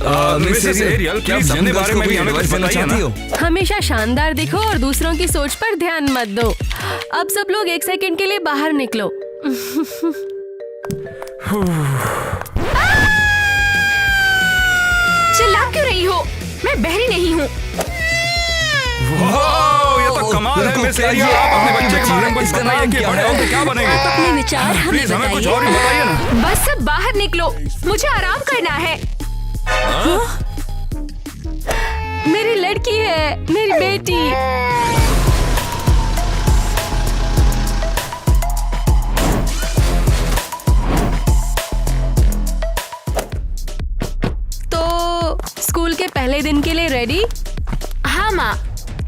Mrs aerial, क्या अपने बारे में भी हमें कुछ बताइए ना। हमेशा शानदार दिखो और दूसरों की सोच पर ध्यान मत दो। अब सब लोग 1 सेकंड के लिए बाहर निकलो। चिल्ला क्यों रही हो? मैं बहरी नहीं हूँ। ये तो कमाल है मिस एरियल, आप अपने बच्चे के बारे में कुछ बताइए कि बड़े होकर क्या बनेंगे। अपने विचार हमें प्लीज हमें कुछ बताइए। और ही बताइए ना। बस सब बाहर निकलो, मुझे आराम करना है। मेरी लड़की है, मेरी बेटी। तो स्कूल के पहले दिन के लिए रेडी? हाँ माँ।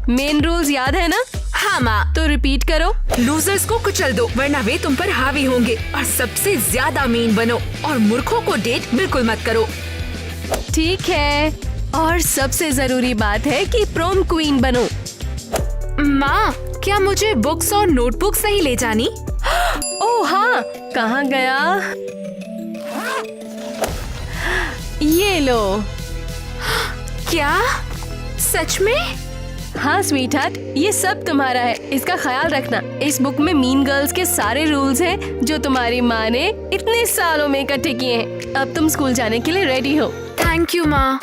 मेन रूल्स याद है ना? हाँ माँ। तो रिपीट करो। लूजर्स को कुचल दो वरना वे तुम पर हावी होंगे, और सबसे ज्यादा मीन बनो, और मूर्खों को डेट बिल्कुल मत करो। ठीक है, और सबसे जरूरी बात है कि प्रोम क्वीन बनो। माँ, क्या मुझे बुक्स और नोटबुक्स नहीं ले जानी? ओह हाँ, कहाँ गया? ये लो। क्या सच में? हाँ स्वीटहार्ट, ये सब तुम्हारा है, इसका ख्याल रखना। इस बुक में मीन गर्ल्स के सारे रूल्स हैं जो तुम्हारी माँ ने इतने सालों में इकट्ठे किए हैं। अब तुम स्कूल जाने के लिए रेडी हो। थैंक यू माँ।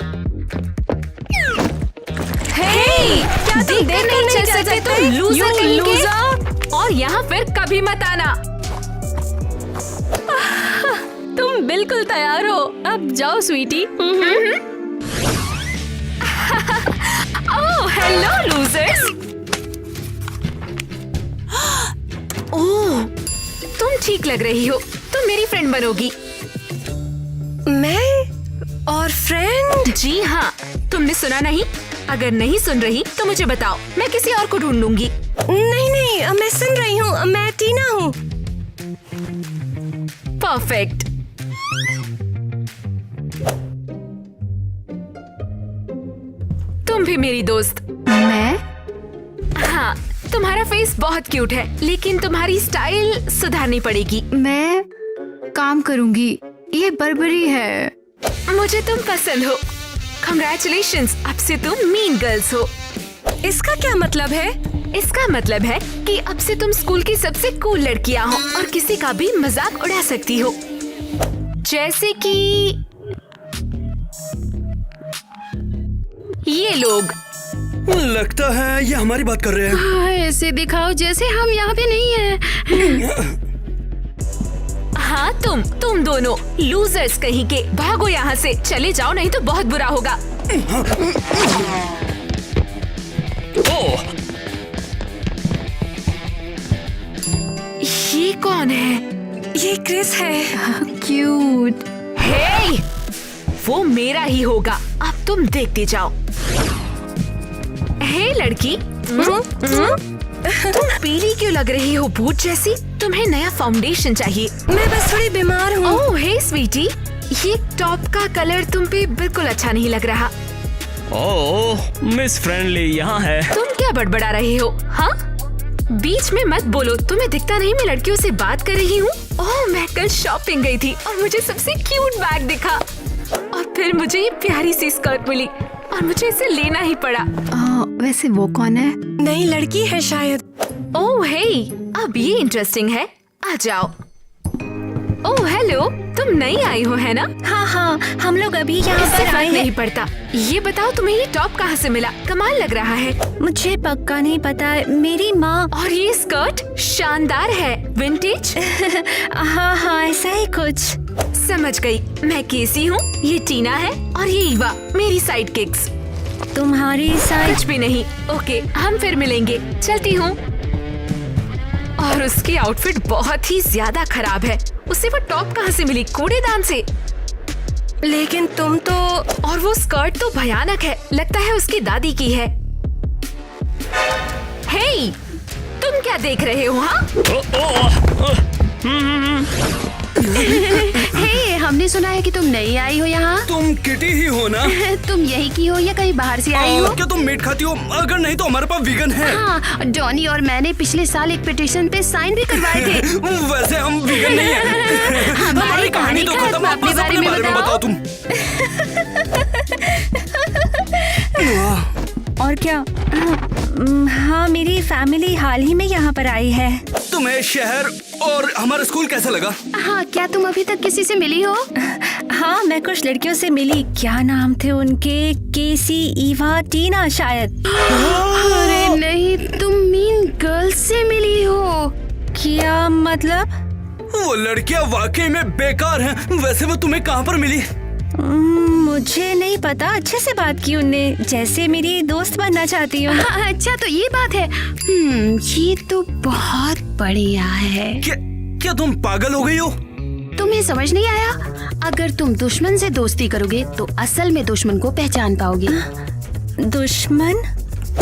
क्या तुम देख नहीं चल सकते तुम लूजर कहीं के? और यहाँ फिर कभी मत आना। तुम बिल्कुल तैयार हो, अब जाओ sweetie. Oh hello losers. Oh, तुम ठीक लग रही हो, तुम मेरी फ्रेंड बनोगी। मैं और फ्रेंड? जी हाँ, तुमने सुना नहीं? अगर नहीं सुन रही तो मुझे बताओ, मैं किसी और को ढूंढ लूंगी। नहीं नहीं, मैं सुन रही हूँ, मैं टीना हूँ। परफेक्ट। तुम भी मेरी दोस्त। मैं? हाँ, तुम्हारा फेस बहुत क्यूट है, लेकिन तुम्हारी स्टाइल सुधारनी पड़ेगी। मैं काम करूंगी, ये बर्बरी है। मुझे तुम पसंद हो। Congratulations, अब से तुम मीन गर्ल्स हो। इसका क्या मतलब है? इसका मतलब है कि अब से तुम स्कूल की सबसे कूल लड़कियां हो और किसी का भी मजाक उड़ा सकती हो। जैसे कि ये लोग। लगता है ये हमारी बात कर रहे हैं। ऐसे दिखाओ जैसे हम यहाँ पे नहीं हैं। हाँ तुम दोनों लूजर्स कहीं के, भागो यहाँ से, चले जाओ नहीं तो बहुत बुरा होगा। ओह, ये कौन है? ये क्रिस है। क्यूट। हे, वो मेरा ही होगा, अब तुम देखते जाओ। हे लड़की, तुम पीली क्यों लग रही हो, भूत जैसी? तुम्हें नया फाउंडेशन चाहिए। मैं बस थोड़ी बीमार हूँ। ओह हे स्वीटी, ये टॉप का कलर तुम पे बिल्कुल अच्छा नहीं लग रहा। ओह, मिस फ्रेंडली यहाँ है। तुम क्या बड़बड़ा रहे हो? हाँ, बीच में मत बोलो, तुम्हें दिखता नहीं मैं लड़कियों से बात कर रही हूँ? ओह, मैं कल शॉपिंग गई थी और मुझे सबसे क्यूट बैग दिखा, और फिर मुझे ये प्यारी सी स्कर्ट मिली और मुझे इसे लेना ही पड़ा। वैसे वो कौन है? नई लड़की है शायद। ओह हे, अब ये इंटरेस्टिंग है, आ जाओ। ओह हेलो, तुम नई आई हो है ना? हाँ हाँ, हम लोग अभी यहाँ इससे पर आए फर्क नहीं हैं। पड़ता। ये बताओ तुम्हें ये टॉप कहाँ से मिला? कमाल लग रहा है। मुझे पक्का नहीं पता, मेरी माँ। और ये स्कर्ट शानदार है, विंटेज। हाँ हाँ, ऐसा ही कुछ। समझ गई, मैं केसी हूँ, ये टीना है और ये ईवा, मेरी साइड किक्स। तुम्हारी साइड? कुछ भी नहीं। ओके, हम फिर मिलेंगे, चलती हूँ। और उसकी आउटफिट बहुत ही ज्यादा खराब है, उसे वो टॉप कहाँ से मिली? कूड़ेदान से। लेकिन तुम तो। और वो स्कर्ट तो भयानक है, लगता है उसकी दादी की है। हे, तुम क्या देख रहे हो? हाँ, हे, हमने सुना है कि तुम नई आई हो यहाँ। तुम किटी ही हो ना? तुम यही की हो या कहीं बाहर से आई हो? क्या तुम मीट खाती हो? अगर नहीं तो हमारे पास वीगन है। हाँ, डॉनी और मैंने पिछले साल एक पिटीशन पे साइन भी करवाए थे। वैसे हम वीगन नहीं हैं। हमारी कहानी तो खत्म, अपने बस अपने बारे में बताओ तुम। क्या? हाँ, मेरी फैमिली हाल ही में यहाँ पर आई है। तुम्हें शहर और हमारा स्कूल कैसा लगा? हाँ, क्या तुम अभी तक किसी से मिली हो? हाँ, मैं कुछ लड़कियों से मिली। क्या नाम थे उनके? केसी, ईवा, टीना शायद। अरे नहीं, तुम मीन गर्ल्स से मिली हो? क्या मतलब? वो लड़कियाँ वाकई में बेकार हैं। वैसे वो तुम्हें कहाँ पर मिली? मुझे नहीं पता। अच्छे से बात की उनने, जैसे मेरी दोस्त बनना चाहती हूँ। अच्छा, तो ये बात है। ये तो बहुत बढ़िया है। क्या तुम पागल हो गई हो? तुम्हें समझ नहीं आया? अगर तुम दुश्मन से दोस्ती करोगे तो असल में दुश्मन को पहचान पाओगे। दुश्मन?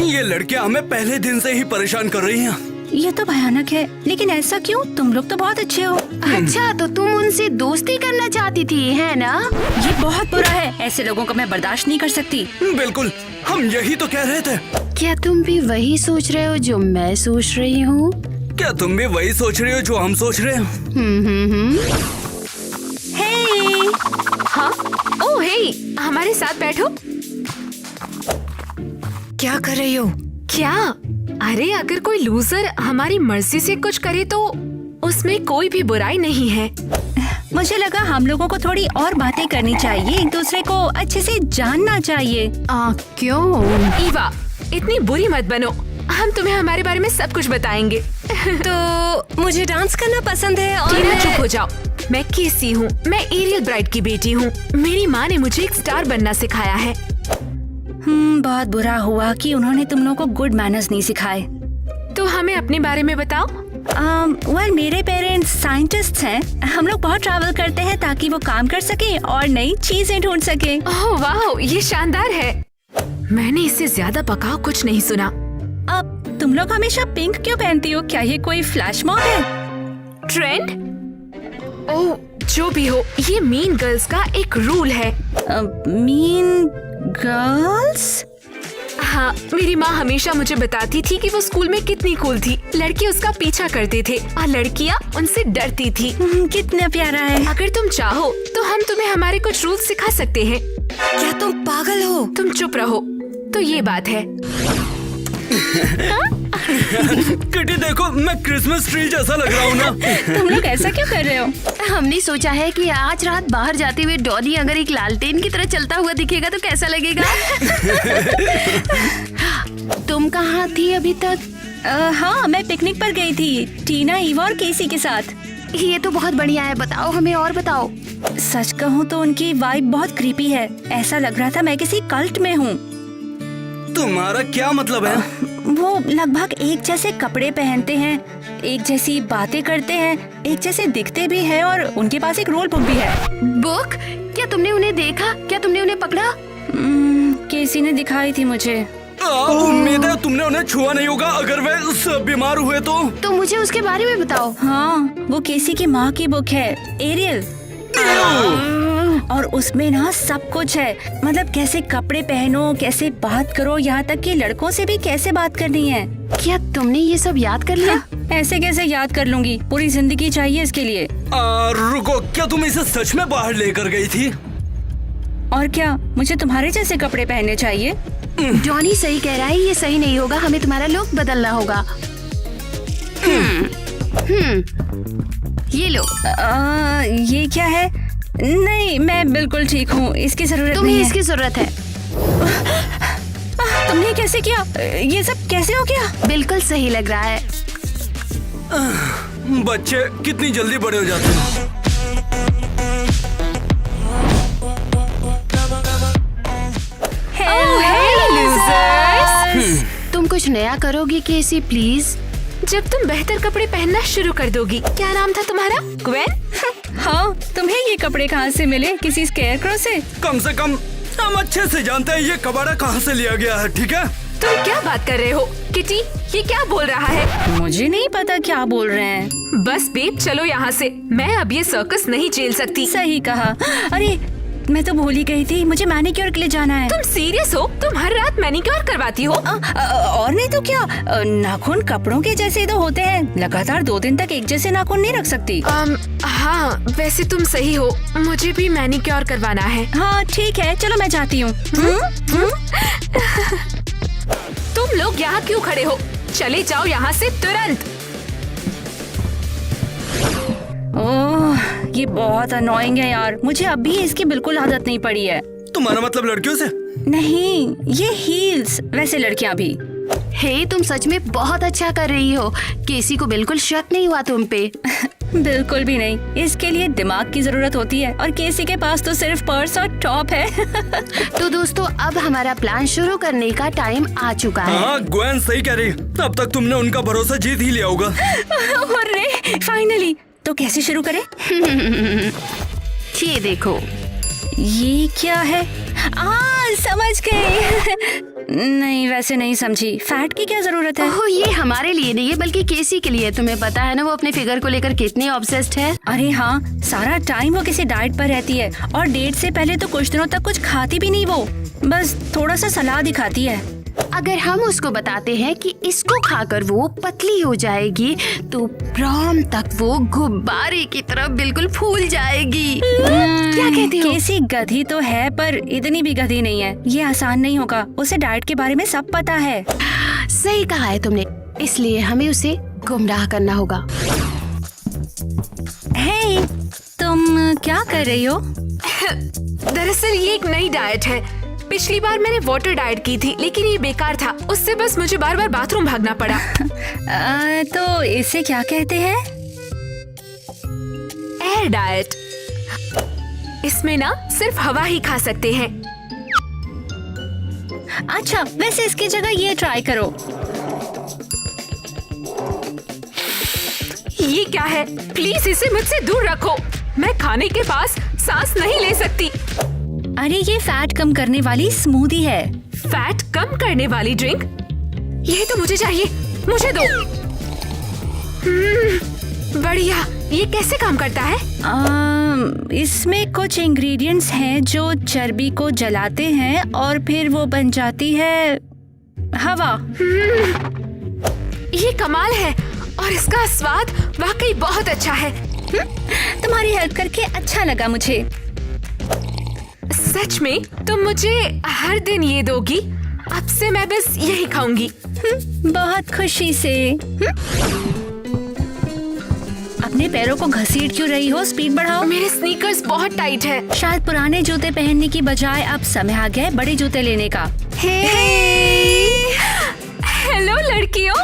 ये लड़कियाँ हमें पहले दिन से ही परेशान कर रही हैं। ये तो भयानक है, लेकिन ऐसा क्यों? तुम लोग तो बहुत अच्छे हो। अच्छा, तो तुम उनसे दोस्ती करना चाहती थी, है ना? ये बहुत बुरा है। ऐसे लोगों को मैं बर्दाश्त नहीं कर सकती। बिल्कुल, हम यही तो कह रहे थे। क्या तुम भी वही सोच रहे हो जो मैं सोच रही हूँ? क्या तुम भी वही सोच रही हो जो हम सोच रहे हैं? हे! हाँ? ओह हे, हमारे साथ बैठो। क्या कर रही हो? क्या? अरे अगर कोई लूजर हमारी मर्जी से कुछ करे तो उसमें कोई भी बुराई नहीं है। मुझे लगा हम लोगों को थोड़ी और बातें करनी चाहिए, एक दूसरे को अच्छे से जानना चाहिए। क्यों? ईवा, इतनी बुरी मत बनो। हम तुम्हें हमारे बारे में सब कुछ बताएंगे। तो मुझे डांस करना पसंद है और टीना, चुप हो जाओ। मैं केसी हूँ। मैं एरियल ब्राइड की बेटी हूँ। मेरी माँ ने मुझे एक स्टार बनना सिखाया है। बहुत बुरा हुआ कि उन्होंने तुम लोगों को गुड मैनर्स नहीं सिखाए। तो हमें अपने बारे में बताओ। वेल, मेरे पेरेंट्स साइंटिस्ट हैं। हम लोग बहुत ट्रैवल करते हैं ताकि वो काम कर सके और नई चीजें ढूंढ सके। ओह वाह, ये शानदार है। मैंने इससे ज्यादा पकाओ कुछ नहीं सुना। अब तुम लोग हमेशा पिंक क्यों पहनती हो? क्या ये कोई फ्लैश मॉब है? ट्रेंड? ओह, जो भी हो, ये मीन गर्ल्स का एक रूल है। Mean girls? हाँ, मेरी माँ हमेशा मुझे बताती थी कि वो स्कूल में कितनी कूल थी। लड़के उसका पीछा करते थे और लड़कियाँ उनसे डरती थी। कितना प्यारा है। अगर तुम चाहो तो हम तुम्हें हमारे कुछ रूल सिखा सकते हैं। क्या तुम पागल हो? तुम चुप रहो। तो ये बात है। किटी देखो, मैं क्रिसमस ट्री जैसा लग रहा हूँ ना? तुम लोग ऐसा क्यों कर रहे हो? हमने सोचा है कि आज रात बाहर जाते हुए डॉनी अगर एक लालटेन की तरह चलता हुआ दिखेगा तो कैसा लगेगा? तुम कहाँ थी अभी तक? हाँ, मैं पिकनिक पर गई थी टीना, ईवा और केसी के साथ। ये तो बहुत बढ़िया है। बताओ, हमें और बताओ। सच कहूँ तो उनकी वाइब बहुत क्रीपी है। ऐसा लग रहा था मैं किसी कल्ट में हूँ। तुम्हारा क्या मतलब है? वो लगभग एक जैसे कपड़े पहनते हैं, एक जैसी बातें करते हैं, एक जैसे दिखते भी हैं और उनके पास एक रोल बुक भी है। बुक? क्या तुमने उन्हें देखा? क्या तुमने उन्हें पकड़ा? केसी ने दिखाई थी मुझे। उम्मीद है तुमने उन्हें छुआ नहीं होगा। अगर वे सब बीमार हुए तो मुझे उसके बारे में बताओ। हाँ, वो केसी की माँ की बुक है, एरियल। और उसमें ना सब कुछ है। मतलब कैसे कपड़े पहनो, कैसे बात करो, यहाँ तक कि लड़कों से भी कैसे बात करनी है। क्या तुमने ये सब याद कर लिया? ऐसे कैसे याद कर लूंगी? पूरी जिंदगी चाहिए इसके लिए। रुको, क्या तुम इसे सच में बाहर लेकर गई थी? और क्या मुझे तुम्हारे जैसे कपड़े पहनने चाहिए? जॉनी सही कह रहा है, ये सही नहीं होगा। हमें तुम्हारा लुक बदलना होगा। ये लो। ये क्या है? नहीं, मैं बिल्कुल ठीक हूँ। इसकी जरूरत तुम्हें नहीं है। इसकी जरूरत है। तुमने कैसे किया? ये सब कैसे हो गया? बिल्कुल सही लग रहा है। बच्चे कितनी जल्दी बड़े हो जाते हैं। तुम कुछ नया करोगी केसी, प्लीज? जब तुम बेहतर कपड़े पहनना शुरू कर दोगी। क्या नाम था तुम्हारा? ग्वेन? हाँ, तुम्हें ये कपड़े कहाँ से मिले? किसी स्केयरक्रो से? कम से कम हम अच्छे से जानते हैं ये कबाड़ा कहाँ से लिया गया है, ठीक है? तुम क्या बात कर रहे हो? किटी, ये क्या बोल रहा है? मुझे नहीं पता क्या बोल रहे हैं। बस बेब, चलो यहाँ से। मैं अब ये सर्कस नहीं झेल सकती। सही कहा। अरे, मैं तो भूल ही गई थी, मुझे मैनिक्योर के लिए जाना है। तुम सीरियस हो? तुम हर रात मैनिक्योर करवाती हो? और नहीं तो क्या। नाखून कपड़ों के जैसे तो होते हैं। लगातार 2 दिन तक एक जैसे नाखून नहीं रख सकती। हाँ, वैसे तुम सही हो। मुझे भी मैनिक्योर करवाना है। हाँ ठीक है, चलो मैं जाती हूँ। तुम लोग यहाँ क्यों खड़े हो? चले जाओ यहाँ से तुरंत। ओह, ये बहुत अनोइंग है यार। मुझे अभी इसकी बिल्कुल आदत नहीं पड़ी है। तुम्हारा मतलब लड़कियों से? नहीं, ये हील्स, वैसे लड़कियां भी। हे, तुम सच में बहुत अच्छा कर रही हो। केसी को बिल्कुल शक नहीं हुआ तुम पे। बिल्कुल भी नहीं। इसके लिए दिमाग की जरूरत होती है और केसी के पास तो सिर्फ पर्स और टॉप है। तो दोस्तों, अब हमारा प्लान शुरू करने का टाइम आ चुका है। हाँ, ग्वेन सही कह रही है। अब तक तुमने उनका भरोसा जीत ही लिया होगा। अरे फाइनली। तो कैसे शुरू करें? ये देखो, ये क्या है? समझ गई। नहीं, वैसे नहीं समझी। फैट की क्या जरूरत है? ओह, ये हमारे लिए नहीं है बल्कि केसी के लिए। तुम्हें पता है ना वो अपने फिगर को लेकर कितनी ऑब्सेस्ड है। अरे हाँ, सारा टाइम वो किसी डाइट पर रहती है और डेट से पहले तो कुछ दिनों तक कुछ खाती भी नहीं। वो बस थोड़ा सा सलाद दिखाती है। अगर हम उसको बताते हैं कि इसको खाकर वो पतली हो जाएगी तो प्रॉम तक वो गुब्बारे की तरह बिल्कुल फूल जाएगी। क्या कहती हो? केसी गधी तो है पर इतनी भी गधी नहीं है। ये आसान नहीं होगा। उसे डाइट के बारे में सब पता है। सही कहा है तुमने, इसलिए हमें उसे गुमराह करना होगा। हे, तुम क्या कर रही हो? दरअसल ये एक नई डाइट है। पिछली बार मैंने वाटर डाइट की थी लेकिन ये बेकार था। उससे बस मुझे बार बार बाथरूम भागना पड़ा। तो इसे क्या कहते हैं? Air diet. इसमें ना सिर्फ हवा ही खा सकते हैं। अच्छा, वैसे इसकी जगह ये ट्राई करो। ये क्या है? प्लीज इसे मुझसे दूर रखो। मैं खाने के पास सांस नहीं ले सकती। अरे ये फैट कम करने वाली स्मूदी है। फैट कम करने वाली ड्रिंक? यही तो मुझे चाहिए। मुझे दो। बढ़िया। ये कैसे काम करता है? इसमें कुछ इंग्रेडिएंट्स हैं जो चर्बी को जलाते हैं और फिर वो बन जाती है हवा। ये कमाल है और इसका स्वाद वाकई बहुत अच्छा है। तुम्हारी हेल्प करके अच्छा लगा मुझे। सच में? तुम मुझे हर दिन ये दोगी? अब से मैं बस यही खाऊंगी। बहुत खुशी से। अपने पैरों को घसीट क्यों रही हो? स्पीड बढ़ाओ। मेरे स्नीकर्स बहुत टाइट है। शायद पुराने जूते पहनने की बजाय अब समय आ गया है बड़े जूते लेने का। हेलो लड़कियों।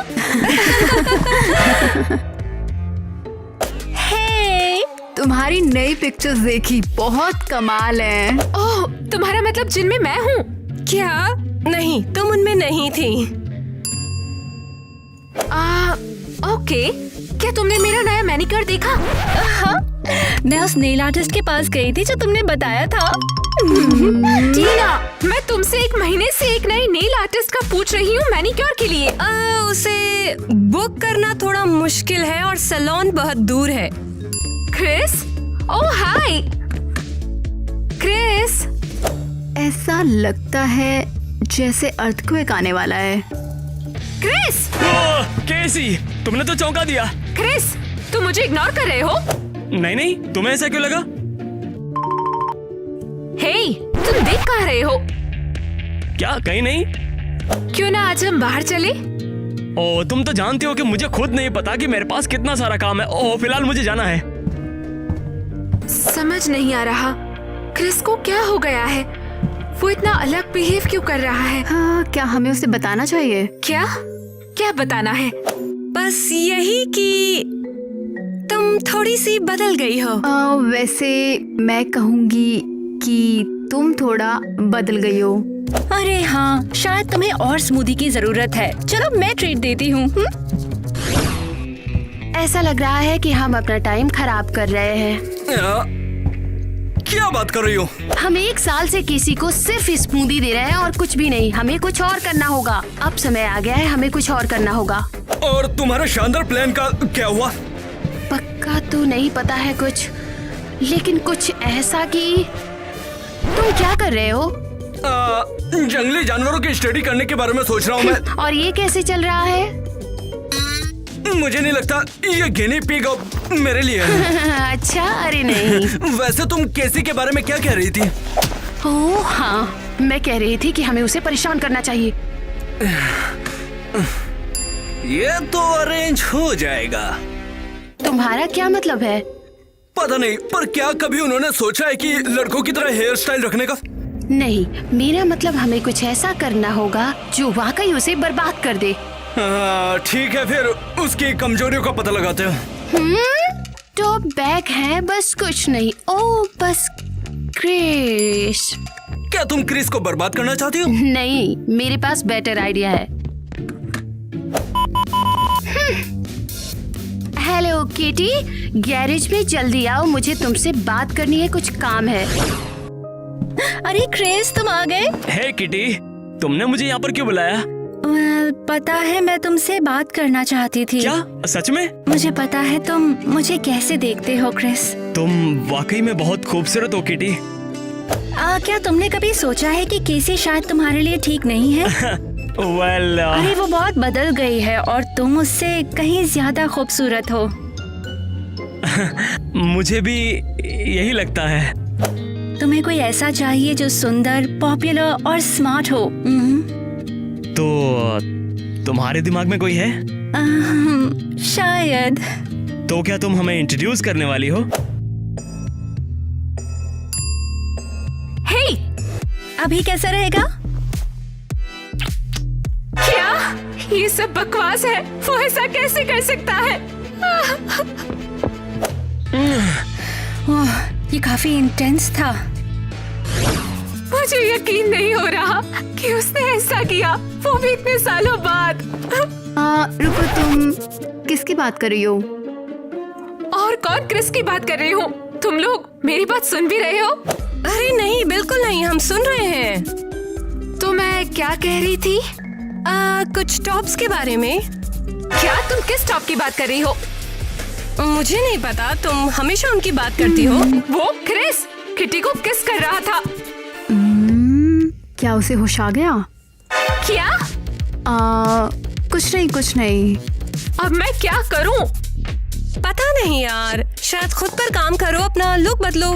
तुम्हारी नई पिक्चर्स देखी, बहुत कमाल है। ओह, तुम्हारा मतलब जिनमें मैं हूँ? क्या? नहीं, तुम उनमें नहीं थी। ओके। क्या तुमने मेरा नया मैनिक्योर देखा? हाँ, मैं उस नेल आर्टिस्ट के पास गई थी जो तुमने बताया था। टीना, मैं तुमसे एक महीने से एक नए नेल आर्टिस्ट का पूछ रही हूँ मैनिक्योर के लिए। उसे बुक करना थोड़ा मुश्किल है और सैलून बहुत दूर है। क्रिस? ओह हाय क्रिस। ऐसा लगता है जैसे अर्थक्वेक आने वाला है। क्रिस! केसी, तुमने तो चौंका दिया। क्रिस, तुम मुझे इग्नोर कर रहे हो? नहीं नहीं, तुम्हें ऐसा क्यों लगा? हे, तुम देख कहाँ रहे हो? क्या कहीं नहीं? क्यों ना आज हम बाहर चले? ओ, तुम तो जानती हो कि मुझे खुद नहीं पता कि मेरे पास कितना सारा काम है। ओह, फिलहाल मुझे जाना है। समझ नहीं आ रहा क्रिस को क्या हो गया है। वो इतना अलग बिहेव क्यों कर रहा है? हाँ, क्या हमें उसे बताना चाहिए? क्या क्या बताना है? बस यही कि तुम थोड़ी सी बदल गई हो। वैसे मैं कहूँगी कि तुम थोड़ा बदल गई हो। अरे हाँ, शायद तुम्हें और स्मूदी की जरूरत है। चलो मैं ट्रीट देती हूँ। ऐसा लग रहा है कि हम अपना टाइम खराब कर रहे हैं। क्या बात कर रही हो? हम एक साल से किसी को सिर्फ स्मूदी दे रहे हैं और कुछ भी नहीं। हमें कुछ और करना होगा। अब समय आ गया है, हमें कुछ और करना होगा। और तुम्हारा शानदार प्लान का क्या हुआ? पक्का तो नहीं पता है कुछ, लेकिन कुछ ऐसा कि तुम क्या कर रहे हो? जंगली जानवरों की स्टडी करने के बारे में सोच रहा हूँ मैं। और ये कैसे चल रहा है? मुझे नहीं लगता ये गिनी पिग मेरे लिए है। अच्छा, अरे नहीं। वैसे तुम केसी के बारे में क्या कह रही थी? ओह हाँ, मैं कह रही थी कि हमें उसे परेशान करना चाहिए। ये तो अरेंज हो जाएगा। तुम्हारा क्या मतलब है? पता नहीं, पर क्या कभी उन्होंने सोचा है कि लड़कों की तरह हेयर स्टाइल रखने का? नहीं, मेरा मतलब हमें कुछ ऐसा करना होगा जो वाकई उसे बर्बाद कर दे। हाँ, ठीक है, फिर उसकी कमजोरियों का पता लगाते हैं। टॉप बैग है, बस कुछ नहीं। ओह, बस क्रिश। क्या तुम क्रिस को बर्बाद करना चाहती हो? नहीं, मेरे पास बेटर आइडिया है। हेलो किटी, गैरेज में जल्दी आओ, मुझे तुमसे बात करनी है, कुछ काम है। अरे क्रिस, तुम आ गए? हे किटी, तुमने मुझे यहाँ पर क्यों बुलाया? पता है, मैं तुमसे बात करना चाहती थी। क्या सच में? मुझे पता है तुम मुझे कैसे देखते हो क्रिस। तुम वाकई में बहुत खूबसूरत हो किटी। क्या तुमने कभी सोचा है कि केसी शायद तुम्हारे लिए ठीक नहीं है? वेल अरे वो बहुत बदल गई है और तुम उससे कहीं ज्यादा खूबसूरत हो। मुझे भी यही लगता है। तुम्हें कोई ऐसा चाहिए जो सुंदर, पॉपुलर और स्मार्ट हो। तो तुम्हारे दिमाग में कोई है? शायद। तो क्या तुम हमें इंट्रोड्यूस करने वाली हो? हे, अभी कैसा रहेगा? क्या ये सब बकवास है? वो ऐसा कैसे कर सकता है? ओह, ये काफी इंटेंस था। मुझे यकीन नहीं हो रहा कि उसने ऐसा किया, वो भी इतने सालों बाद। रुको, तुम किसकी बात कर रही हो? और कौन क्रिस की बात कर रही हो? तुम लोग मेरी बात सुन भी रहे हो? अरे नहीं, बिल्कुल नहीं, हम सुन रहे हैं। तो मैं क्या कह रही थी? कुछ टॉप्स के बारे में। क्या तुम किस टॉप की बात कर रही हो? मुझे नहीं पता, तुम हमेशा उनकी बात करती हो। वो क्रिस किटी को किस कर रहा था। क्या उसे होश आ गया? क्या? कुछ नहीं। अब मैं क्या करूं? पता नहीं यार, शायद खुद पर काम करो, अपना लुक बदलो।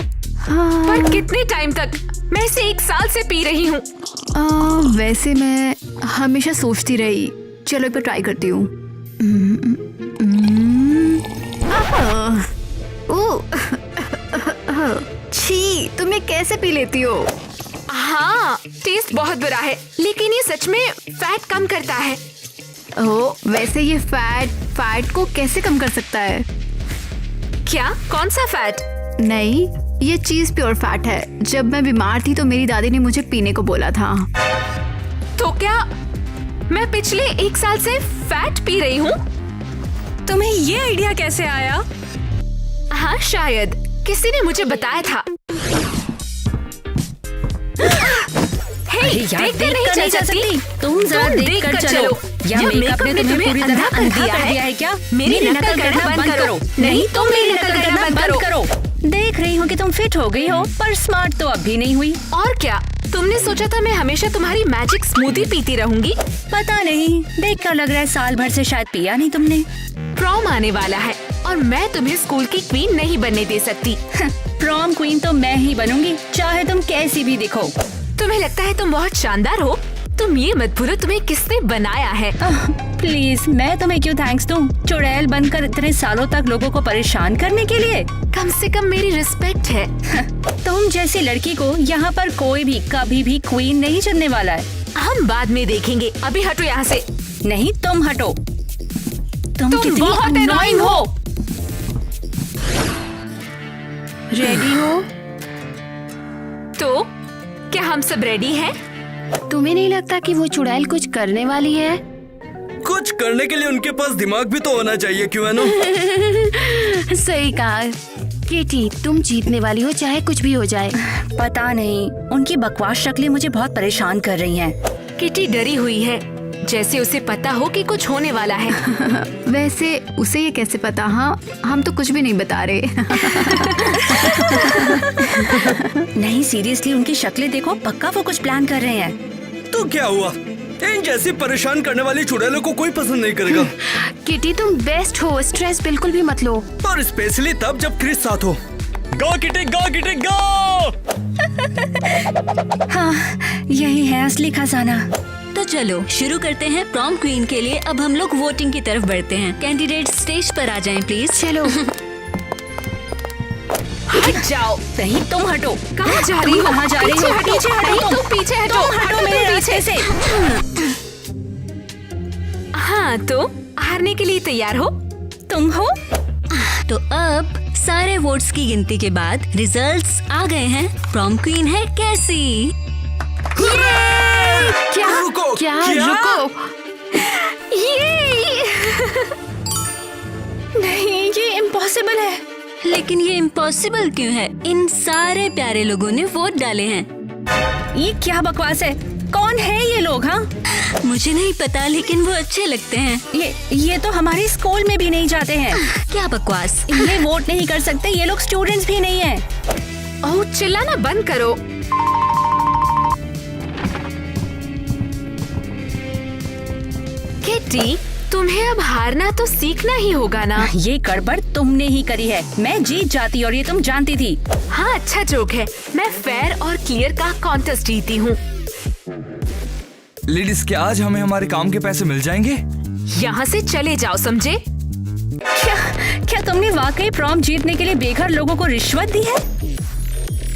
पर कितने टाइम तक? मैं इसे 1 साल से पी रही हूँ। वैसे मैं हमेशा सोचती रही, चलो एक बार ट्राई करती हूँ। छी, तुम्हें कैसे पी लेती हो? हाँ, टेस्ट बहुत बुरा है, लेकिन ये सच में फैट कम करता है। ओह, वैसे ये फैट को कैसे कम कर सकता है? क्या? कौन सा फैट? नहीं, ये चीज प्योर फैट है। जब मैं बीमार थी तो मेरी दादी ने मुझे पीने को बोला था। तो क्या मैं पिछले 1 साल से फैट पी रही हूँ? तुम्हें ये आइडिया कैसे आया? हाँ, शायद किसी ने मुझे बताया था। हे, देखकर नहीं चल सकती। तुम जरा देख कर चलो। या मेकअप ने तुम्हें पूरी तरह अंधा कर दिया है क्या? मेरी नकल करना बंद करो। नहीं, तुम मेरी नकल करना बंद करो। देख रही हूँ कि तुम फिट हो गई हो, पर स्मार्ट तो अब भी नहीं हुई। और क्या? तुमने सोचा था मैं हमेशा तुम्हारी मैजिक स्मूदी पीती रहूंगी? पता नहीं, देख कर लग रहा है साल भर से शायद पिया नहीं तुमने। प्रॉम आने वाला है और मैं तुम्हें स्कूल की क्वीन नहीं बनने दे सकती। प्रॉम क्वीन तो मैं ही बनूंगी, चाहे तुम कैसी भी दिखो। तुम्हें लगता है तुम बहुत शानदार हो? तुम ये मत भूलो तुम्हें किसने बनाया है। प्लीज, मैं तुम्हें क्यों थैंक्स दूं? चुड़ैल बनकर इतने सालों तक लोगों को परेशान करने के लिए। कम से कम मेरी रिस्पेक्ट है। तुम जैसी लड़की को यहाँ पर कोई भी कभी भी क्वीन नहीं चुनने वाला है। हम बाद में देखेंगे, अभी हटो यहाँ से। नहीं, तुम हटो। तुम कितनी बहुत annoying हो। रेडी हो? तो क्या हम सब रेडी हैं? तुम्हें नहीं लगता कि वो चुड़ैल कुछ करने वाली है? कुछ करने के लिए उनके पास दिमाग भी तो होना चाहिए, क्यों है ना? सही कहा। किटी, तुम जीतने वाली हो, चाहे कुछ भी हो जाए। पता नहीं, उनकी बकवास शक्लें मुझे बहुत परेशान कर रही हैं। किटी डरी हुई है, जैसे उसे पता हो कि कुछ होने वाला है। वैसे उसे ये कैसे पता? हाँ, हम तो कुछ भी नहीं बता रहे। नहीं, सीरियसली उनकी शक्लें देखो, पक्का वो कुछ प्लान कर रहे हैं। तो क्या हुआ? इन जैसी परेशान करने वाली चुड़ैलों को कोई पसंद नहीं करेगा। किटी, तुम बेस्ट हो, स्ट्रेस बिल्कुल भी मत लो। और स्पेशली तब जब क्रिस साथ हो। गो किटी, गो किटी, गो! हाँ, यही है असली खजाना। तो चलो शुरू करते हैं प्रॉम क्वीन के लिए। अब हम लोग वोटिंग की तरफ बढ़ते हैं। कैंडिडेट स्टेज पर आ जाएं प्लीज। चलो। हट जाओ। नहीं तुम हटो। कहाँ जा रही हो? कहाँ जा रही हो? पीछे हटो। पीछे हटो नहीं, तुम। तुम पीछे हटो। तुम हटो मेरे रास्ते से। हाँ तो हारने के लिए तैयार हो? तुम हो? तो अब सारे वोट्स की गिनती के बाद रिजल्ट्स आ गए हैं। प्रॉम क्वीन है कैसी। क्या? रुको, क्या? क्या? रुको। ये नहीं ये इम्पॉसिबल है। लेकिन ये इम्पॉसिबल क्यों है? इन सारे प्यारे लोगों ने वोट डाले हैं। ये क्या बकवास है? कौन है ये लोग? हाँ मुझे नहीं पता लेकिन वो अच्छे लगते हैं। ये तो हमारे स्कूल में भी नहीं जाते हैं। क्या बकवास। ये वोट नहीं कर सकते। ये लोग स्टूडेंट्स भी नहीं हैं। ओह चिल्लाना बंद करो। किटी तुम्हें अब हारना तो सीखना ही होगा ना। ये गड़बड़ तुमने ही करी है। मैं जीत जाती और ये तुम जानती थी। हाँ अच्छा जोक है। मैं फेयर और क्लियर का कॉन्टेस्ट जीती हूँ। लेडीज, क्या आज हमें हमारे काम के पैसे मिल जाएंगे? यहाँ से चले जाओ समझे। क्या तुमने वाकई प्रॉम जीतने के लिए बेघर लोगों को रिश्वत दी है?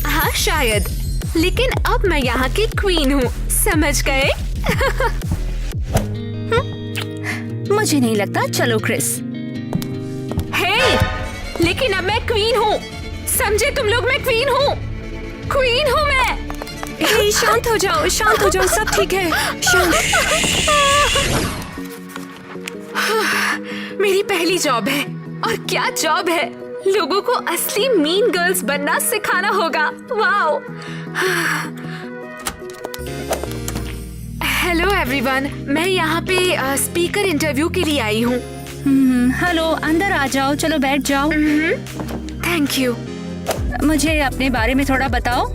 हाँ शायद, लेकिन अब मैं यहाँ की क्वीन हूँ, समझ गए? मुझे नहीं लगता। चलो क्रिस। हे, लेकिन अब मैं क्वीन हूँ, समझे तुम लोग? मैं क्वीन हूँ, क्वीन हूँ मैं। शांत हो जाओ, शांत हो जाओ, सब ठीक है। मेरी पहली जॉब है, और क्या जॉब है। लोगों को असली मीन गर्ल्स बनना सिखाना होगा। वाओ। हेलो एवरीवन, मैं यहाँ पे स्पीकर इंटरव्यू के लिए आई हूँ। हेलो, अंदर आ जाओ। चलो बैठ जाओ। Thank you. मुझे अपने बारे में थोड़ा बताओ।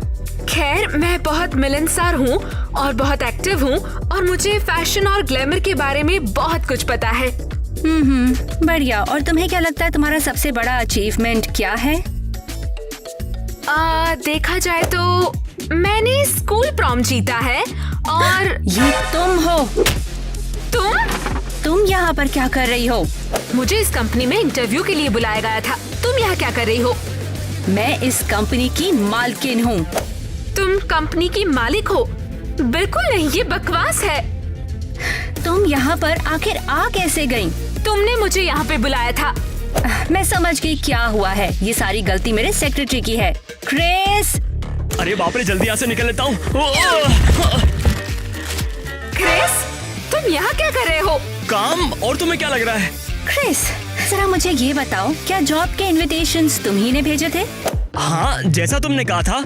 खैर, मैं बहुत मिलनसार हूँ और बहुत एक्टिव हूँ, और मुझे फैशन और ग्लैमर के बारे में बहुत कुछ पता है। बढ़िया। और तुम्हें क्या लगता है तुम्हारा सबसे बड़ा अचीवमेंट क्या है? देखा जाए तो मैंने स्कूल प्रॉम जीता है। और ये तुम हो? तुम यहाँ पर क्या कर रही हो? मुझे इस कंपनी में इंटरव्यू के लिए बुलाया गया था। तुम यहाँ क्या कर रही हो? मैं इस कंपनी की मालकिन हूँ। तुम कंपनी की मालिक हो? बिल्कुल नहीं, ये बकवास है। तुम यहाँ पर आखिर आ कैसे गई? तुमने मुझे यहाँ पे बुलाया था। मैं समझ गई क्या हुआ है। ये सारी गलती मेरे सेक्रेटरी की है। क्रिस! अरे बाप रे, जल्दी यहाँ से निकल लेता हूँ। क्रिस, तुम यहाँ क्या कर रहे हो? काम। और तुम्हें क्या लग रहा है? क्रिस, जरा मुझे ये बताओ, क्या जॉब के इनविटेशंस तुम ही ने भेजे थे? हाँ, जैसा तुमने कहा था।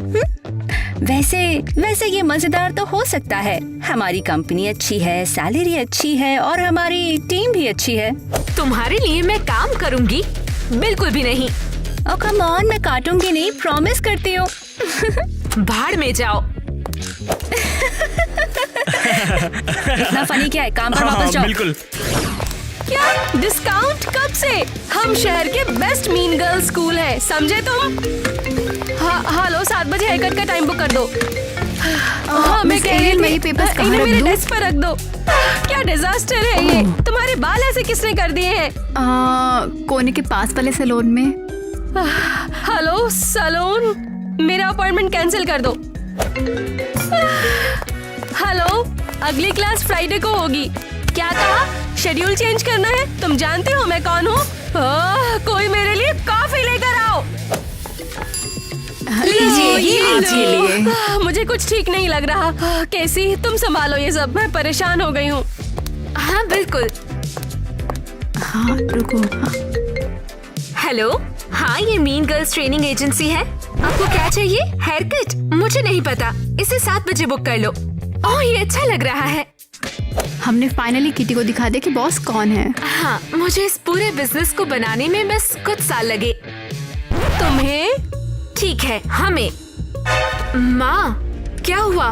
वैसे ये मजेदार तो हो सकता है। हमारी कंपनी अच्छी है, सैलरी अच्छी है और हमारी टीम भी अच्छी है। तुम्हारे लिए मैं काम करूँगी? बिल्कुल भी नहीं। ओ कम ऑन, मैं काटूंगी नहीं, प्रॉमिस करती हूँ। भाड़ में जाओ। इतना फनी क्या है? काम पर हाँ, वापस जाओ। बिल्कुल। क्या डिस्काउंट? कब से? हम शहर के बेस्ट मीन गर्ल स्कूल है, समझे तुम? हेलो, 7 बजे हेयरकट का टाइम बुक कर दो। हाँ, मैं मिस कह रही एरियल, थी, मेरी पेपर्स कहाँ इन्हें रख मेरे दूँ? डेस्क पर रख दो। क्या डिजास्टर है ये। तुम्हारे बाल ऐसे किसने कर दिए हैं? कोने के पास वाले सैलून में। हेलो सैलून, मेरा अपॉइंटमेंट कैंसिल कर दो। हेलो, अगली क्लास फ्राइडे को होगी। क्या कहा? शेड्यूल चेंज करना है? तुम जानते हो मैं कौन हूँ? कोई मेरे लिए कॉफी लेकर आओ। लीजिए, ये लीजिए। मुझे कुछ ठीक नहीं लग रहा। कैसी, तुम संभालो ये सब, मैं परेशान हो गई हूँ। हाँ बिल्कुल। हाँ रुको। हेलो, हाँ ये मीन गर्ल्स ट्रेनिंग एजेंसी है। आपको क्या चाहिए? Haircut? मुझे नहीं पता, इसे 7 बजे बुक कर लो। ओह ये अच्छा लग रहा है। हमने फाइनली किटी को दिखा दिया कि बॉस कौन है। हाँ, मुझे इस पूरे बिजनेस को बनाने में बस कुछ साल लगे। तुम्हें? ठीक है, हमें। माँ, क्या हुआ?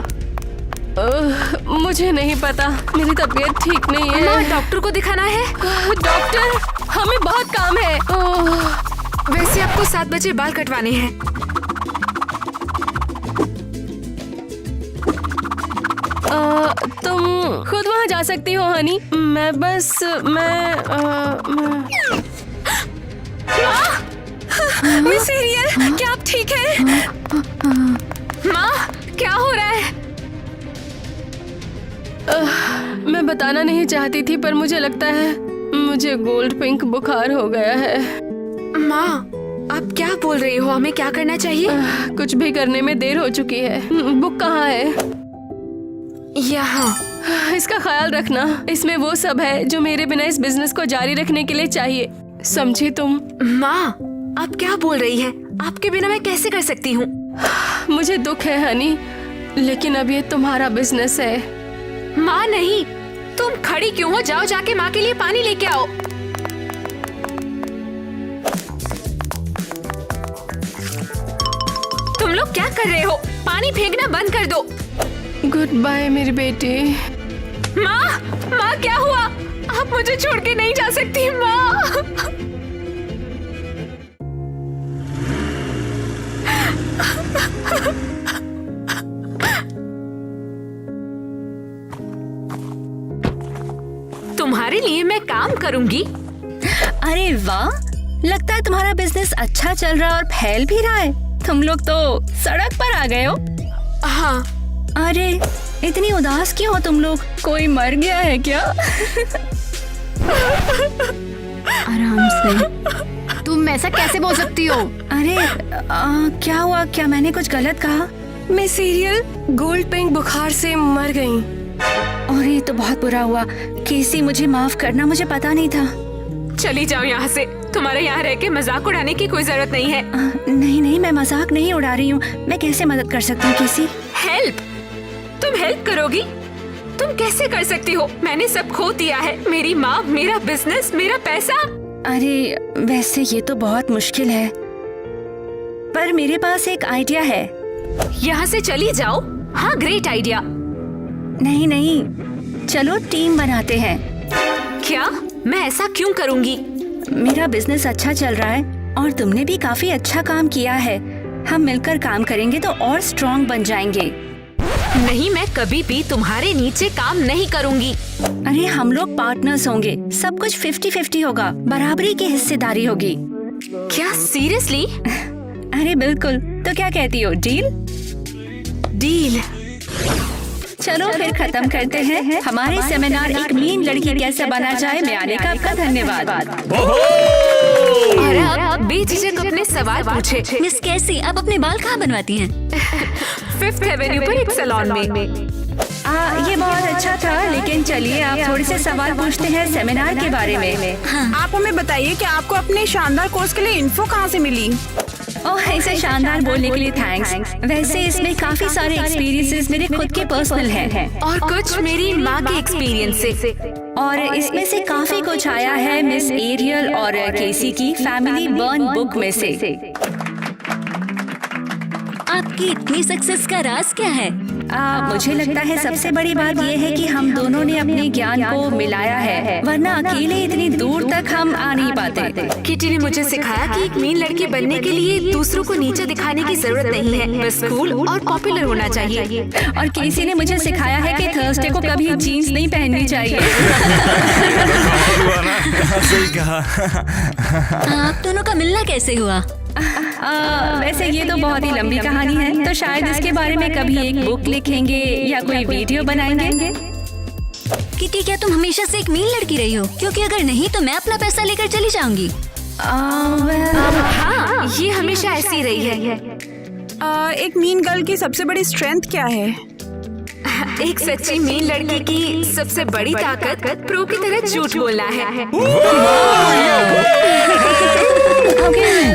मुझे नहीं पता, मेरी तबीयत ठीक नहीं है। माँ, डॉक्टर को दिखाना है। डॉक्टर, हमें बहुत काम है। वैसे आपको 7 बजे बाल कटवाने हैं। तुम खुद वहाँ जा सकती हो हनी। मैं बस मिस एरियल, क्या आप ठीक है? माँ, क्या हो रहा है? मैं बताना नहीं चाहती थी पर मुझे लगता है मुझे गोल्ड पिंक बुखार हो गया है। माँ, आप क्या बोल रही हो? हमें क्या करना चाहिए? कुछ भी करने में देर हो चुकी है। बुक कहाँ है? यहाँ। इसका ख्याल रखना, इसमें वो सब है जो मेरे बिना इस बिजनेस को जारी रखने के लिए चाहिए, समझी तुम? माँ, आप क्या बोल रही हैं? आपके बिना मैं कैसे कर सकती हूँ? मुझे दुख है हनी, लेकिन अब ये तुम्हारा बिजनेस है। माँ नहीं, तुम खड़ी क्यों हो? जाओ जाके माँ के लिए पानी लेके आओ। तुम लोग क्या कर रहे हो? पानी फेंकना बंद कर दो। गुड बाय मेरी बेटी। माँ, माँ क्या हुआ? आप मुझे छोड़ के नहीं जा सकती माँ। तुम्हारे लिए मैं काम करूंगी। अरे वाह, लगता है तुम्हारा बिजनेस अच्छा चल रहा है और फैल भी रहा है। तुम लोग तो सड़क पर आ गए हो। हाँ। अरे इतनी उदास क्यों हो तुम लोग? कोई मर गया है क्या? आराम से। तुम ऐसा कैसे बोल सकती हो? अरे क्या हुआ? क्या मैंने कुछ गलत कहा? मिस एरियल गोल्ड पिंक बुखार से मर गई। अरे तो बहुत बुरा हुआ। केसी मुझे माफ करना, मुझे पता नहीं था। चली जाओ यहाँ से। तुम्हारे यहाँ रह के मजाक उड़ाने की कोई जरूरत नहीं है। नहीं नहीं, मैं मजाक नहीं उड़ा रही हूँ। मैं कैसे मदद कर सकती हूँ केसी? हेल्प? तुम हेल्प करोगी? तुम कैसे कर सकती हो? मैंने सब खो दिया है, मेरी माँ, मेरा बिजनेस, मेरा पैसा। अरे वैसे ये तो बहुत मुश्किल है, पर मेरे पास एक आइडिया है। यहाँ से चली जाओ। हाँ, ग्रेट आइडिया। नहीं नहीं, चलो टीम बनाते हैं। क्या? मैं ऐसा क्यों करूँगी? मेरा बिजनेस अच्छा चल रहा है और तुमने भी काफी अच्छा काम किया है। हम मिलकर काम करेंगे तो और स्ट्रॉन्ग बन जाएंगे। नहीं, मैं कभी भी तुम्हारे नीचे काम नहीं करूँगी। अरे हम लोग पार्टनर्स होंगे, सब कुछ 50-50 होगा, बराबरी की हिस्सेदारी होगी। क्या सीरियसली? अरे बिल्कुल। तो क्या कहती हो, डील? डील। चलो फिर खत्म करते हैं हमारे सेमिनार एक मीन लड़की कैसे बना जाए में आने का आपका धन्यवाद। और अब बेझिझक अपने सवाल पूछे। मिस कैसी अब अपने बाल कहाँ बनवाती हैं? 5th एवेन्यू पर एक सैलून में। ये बहुत अच्छा था, लेकिन चलिए आप थोड़े से सवाल पूछते हैं सेमिनार के बारे में। आप हमें बताइए कि आपको अपने शानदार कोर्स के लिए इन्फो कहाँ से मिली? ओह, इसे शानदार बोलने के लिए थैंक्स। वैसे इसमें काफी सारे एक्सपीरियंसेस मेरे खुद के पर्सनल हैं और कुछ मेरी माँ के एक्सपीरियंस से। और इसमें से काफी कुछ आया है मिस एरियल और केसी की फैमिली बर्न बुक में से। आपकी इतनी सक्सेस का राज क्या है? मुझे लगता है सबसे बड़ी बात यह है कि हम दोनों ने अपने ज्ञान को मिलाया है, वरना अकेले इतनी दूर तक हम आ नहीं पाते। किटी ने मुझे सिखाया कि एक मीन लड़की बनने के लिए दूसरों को नीचे दिखाने की जरूरत नहीं है, बस कूल और पॉपुलर होना चाहिए। और केसी ने मुझे सिखाया है कि थर्सडे को कभी जीन्स नहीं पहननी चाहिए। सही कहा। आप दोनों का मिलना कैसे हुआ? वैसे ये तो बहुत ही लंबी कहानी है, तो शायद इसके बारे में कभी एक बुक लिखेंगे या कोई वीडियो बनाएंगे। किटी, क्या तुम हमेशा से एक मीन लड़की रही हो? क्योंकि अगर नहीं तो मैं अपना पैसा लेकर चली जाऊंगी। हाँ, ये हमेशा ऐसी रही है। एक मीन गर्ल की सबसे बड़ी स्ट्रेंथ क्या है? एक सच्ची मीन लड़की की सबसे बड़ी ताकत प्रो की तरह झूठ बोलना है।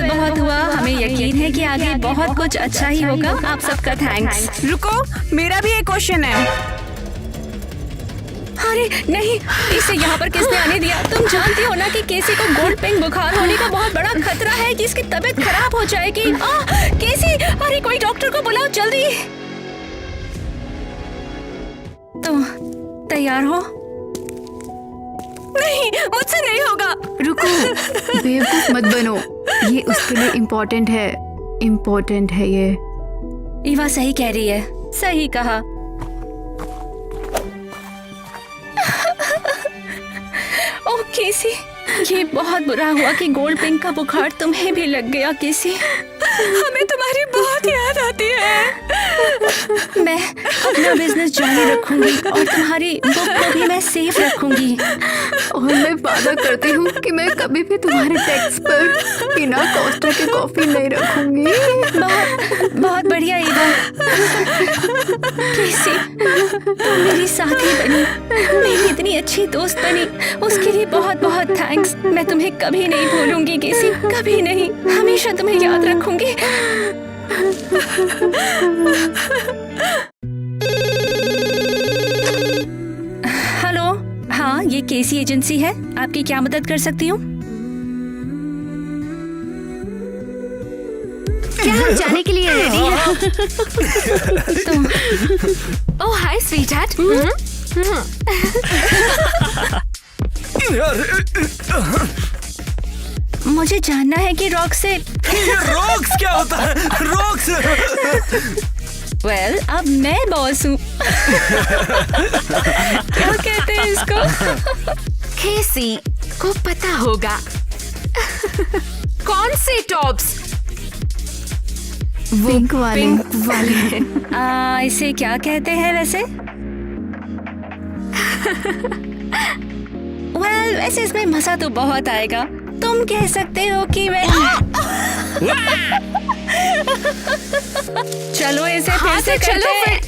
बहुत हुआ, हमें यकीन है कि आगे बहुत कुछ अच्छा ही होगा। आप सबका थैंक्स। रुको, मेरा भी एक क्वेश्चन है। अरे नहीं, इसे यहाँ पर किसने आने दिया? तुम जानती हो ना कि केसी को गोल्ड पिंक बुखार होने का बहुत बड़ा खतरा है कि इसकी तबीयत खराब हो जाएगी। केसी, अरे कोई डॉक्टर को बुलाओ जल्दी। तुम तैयार हो? नहीं, मुझसे नहीं होगा। रुको, बेवकूफ मत बनो, ये उसके लिए इम्पोर्टेंट है, इम्पोर्टेंट है ये। ईवा सही कह रही है, सही कहा। केसी, ये बहुत बुरा हुआ कि गोल्ड पिंक का बुखार तुम्हें भी लग गया केसी। हमें तुम्हारी बहुत याद आती है। मैं अपना बिजनेस जारी रखूंगी और तुम्हारी बुक को भी मैं सेफ रखूंगी। और मैं वादा करती हूँ कि मैं कभी भी तुम्हारे डेस्क पर बिना कोस्टा के कॉफी नहीं रखूंगी। बहुत बहुत बढ़िया ईवा। केसी, तुम मेरी साथी बनी, मेरी इतनी अच्छी दोस्त बनी, उसके लिए बहुत बहुत थैंक्स। मैं तुम्हें कभी नहीं भूलूंगी केसी, कभी नहीं, हमेशा तुम्हें याद रखूंगी। हेलो, हाँ ये केसी एजेंसी है, आपकी क्या मदद कर सकती हूँ? क्या हम जाने के लिए रेडी हैं? ओह हाय स्वीटहार्ट। मुझे जानना है कि रॉक से ये रॉक्स क्या होता है? रॉक्स। वेल, अब मैं बॉस हूँ। क्या कहते हैं इसको? केसी को पता होगा। कौन से टॉप्स? पिंक वाले। इसे क्या कहते हैं वैसे? वेल, वैसे इसमें मजा तो बहुत आएगा। तुम कह सकते हो कि मैं चलो इसे फिर से तो चलो करते हैं।